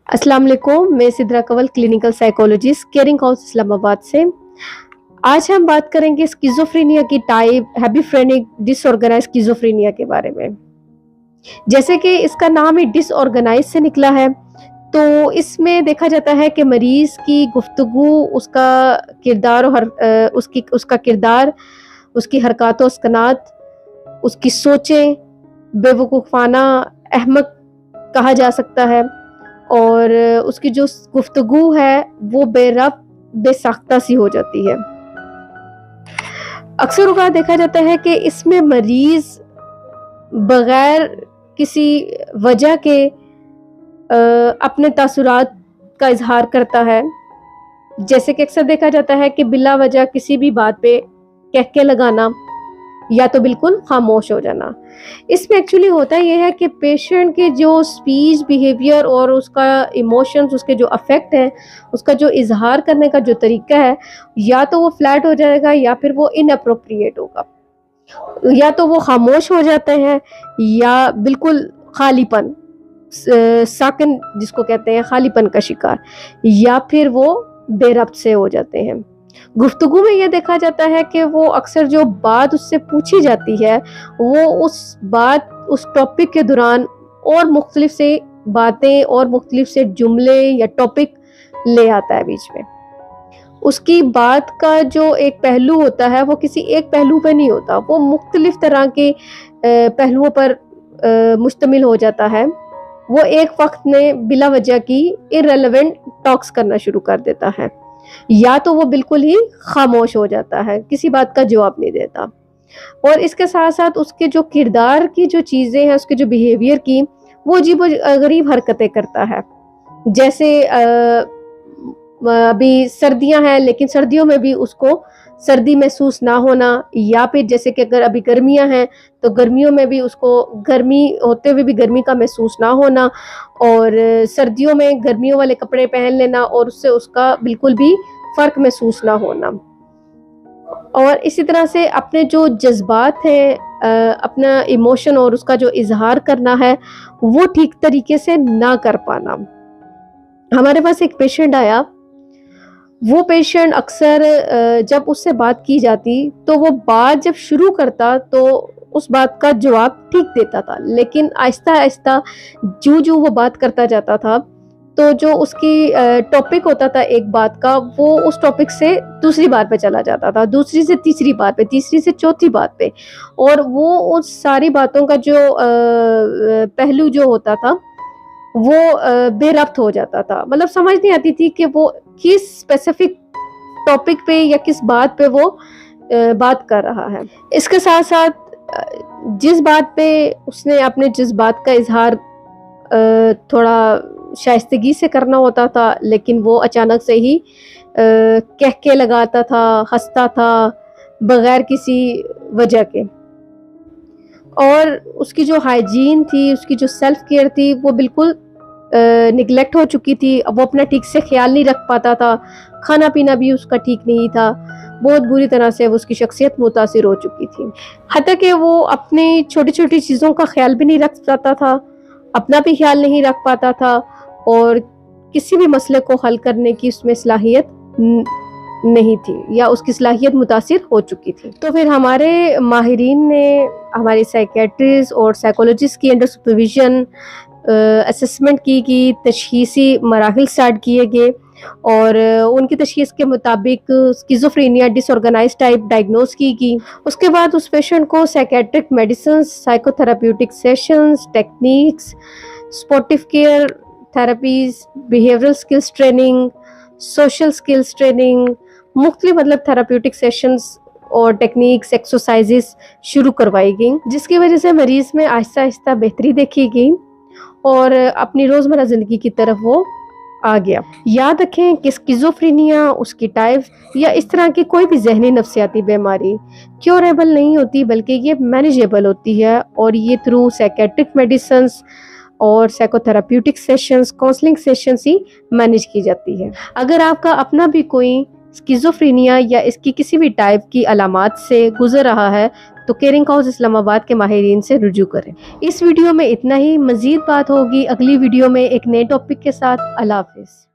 अस्सलाम वालेकुम। मैं Sidra Kanwal, clinical psychologist, caring house Islamabad से। आज हम बात करेंगे स्किज़ोफ्रेनिया की टाइप, हेमिफ्रेनिक डिसऑर्गेनाइज्ड स्किज़ोफ्रेनिया के बारे में। जैसे कि इसका नाम ही डिसऑर्गेनाइज से निकला है, तो इसमें देखा जाता है कि मरीज़ की गुफ्तगू, उसका किरदार और उसका किरदार, उसकी हरकत व सकनात, उसकी सोचें बेवकूफ़ाना, अहमक कहा जा सकता है, और उसकी जो गुफ्तगू है वो बेरब्त, बेसाख्ता सी हो जाती है। अक्सर औक़ात देखा जाता है कि इसमें मरीज़ बग़ैर किसी वजह के अपने तासुरात का इज़हार करता है। जैसे कि अक्सर देखा जाता है कि बिला वजह किसी भी बात पे कहके लगाना या तो बिल्कुल खामोश हो जाना। इसमें एक्चुअली होता ये है कि पेशेंट के जो स्पीच, बिहेवियर और उसका इमोशंस, उसके जो अफेक्ट है, उसका जो इज़हार करने का जो तरीका है, या तो वो फ्लैट हो जाएगा या फिर वो इनअप्रोप्रिएट होगा। या तो वो खामोश हो जाते हैं या बिल्कुल खालीपन, साकन जिसको कहते हैं, खालीपन का शिकार, या फिर वो बेरब्त से हो जाते हैं। गुफ्तगू में ये देखा जाता है कि वो अक्सर जो बात उससे पूछी जाती है, वो उस टॉपिक के दौरान और मुख्तलिफ से बातें और मुख्तलिफ से जुमले या टॉपिक ले आता है बीच में। उसकी बात का जो एक पहलू होता है वो किसी एक पहलू पे नहीं होता, वो मुख्तलिफ तरह के पहलुओं पर मुश्तमिल हो जाता है। वो एक वक्त में बिला वजह की इर्रेलेवेंट टॉक्स करना शुरू कर देता है, या तो वो बिल्कुल ही खामोश हो जाता है, किसी बात का जवाब नहीं देता। और इसके साथ साथ उसके जो किरदार की जो चीज़ें हैं, उसके जो बिहेवियर की, वो अजीब-ओ-गरीब हरकतें करता है। जैसे अभी सर्दियां हैं, लेकिन सर्दियों में भी उसको सर्दी महसूस ना होना, या फिर जैसे कि अगर अभी गर्मियां हैं तो गर्मियों में भी उसको गर्मी होते हुए भी गर्मी का महसूस ना होना, और सर्दियों में गर्मियों वाले कपड़े पहन लेना और उससे उसका बिल्कुल भी फ़र्क महसूस ना होना। और इसी तरह से अपने जो जज्बात हैं, अपना इमोशन और उसका जो इजहार करना है, वो ठीक तरीके से ना कर पाना। हमारे पास एक पेशेंट आया, वो पेशेंट अक्सर जब उससे बात की जाती तो वो बात जब शुरू करता तो उस बात का जवाब ठीक देता था, लेकिन आहिस्ता आहिस्ता जो वो बात करता जाता था, तो जो उसकी टॉपिक होता था एक बात का, वो उस टॉपिक से दूसरी बात पे चला जाता था, दूसरी से तीसरी बात पे, तीसरी से चौथी बात पे, और वो उस सारी बातों का जो पहलू जो होता था वो बेरब्त हो जाता था। मतलब समझ नहीं आती थी कि वो किस स्पेसिफिक टॉपिक पे या किस बात पे वो बात कर रहा है। इसके साथ साथ जिस बात पे उसने अपने जज्बात का इजहार थोड़ा शाइस्तगी से करना होता था, लेकिन वो अचानक से ही कह के लगाता था, हंसता था बगैर किसी वजह के। और उसकी जो हाइजीन थी, उसकी जो सेल्फ केयर थी, वो बिल्कुल निगलेक्ट हो चुकी थी। अब वो अपना ठीक से ख्याल नहीं रख पाता था, खाना पीना भी उसका ठीक नहीं था, बहुत बुरी तरह से उसकी शख्सियत मुतासिर हो चुकी थी। हत्ता कि वो अपनी छोटी छोटी चीज़ों का ख्याल भी नहीं रख पाता था, अपना भी ख्याल नहीं रख पाता था, और किसी भी मसले को हल करने की उसमें सलाहियत नहीं थी, या उसकी सलाहियत मुतासिर हो चुकी थी। तो फिर हमारे माहिरीन ने, हमारे साइकेट्रिस्ट और साइकोलॉजिस्ट की अंडर सुपरविजन असेसमेंट की गई, तशखीसी मराहिल स्टार्ट किए गए, और उनकी तशखीस के मुताबिक स्किज़ोफ्रेनिया डिसऑर्गेनाइज्ड टाइप डायग्नोज की गई। उसके बाद उस पेशेंट को psychiatric medicine, psychotherapeutic sessions, techniques, supportive care therapies, behavioural skills training, social skills training, मुख्तलिफ मतलब थेराप्यूटिक सेशंस और टेक्निक्स, एक्सरसाइजेस शुरू करवाई गई, जिसकी वजह से मरीज़ में आहिस्ता आहिस्ता बेहतरी देखी गई और अपनी रोज़मर्रा ज़िंदगी की तरफ वो आ गया। याद रखें कि स्किज़ोफ्रेनिया, उसकी टाइप या इस तरह की कोई भी ज़हनी नफ्सियाती बीमारी क्योरेबल नहीं होती, बल्कि ये मैनेजेबल होती है, और ये थ्रू साइकेट्रिक मेडिसिन्स और साइकोथेराप्यूटिक सेशंस, काउंसलिंग सेशंस ही मैनेज की जाती है। अगर आपका अपना भी कोई اسکیزوفرینیا یا اس کی کسی بھی ٹائپ کی علامات سے گزر رہا ہے تو کیئرنگ ہاؤس اسلام آباد کے ماہرین سے رجوع کریں۔ اس ویڈیو میں اتنا ہی، مزید بات ہوگی اگلی ویڈیو میں ایک نئے ٹاپک کے ساتھ۔ اللہ حافظ۔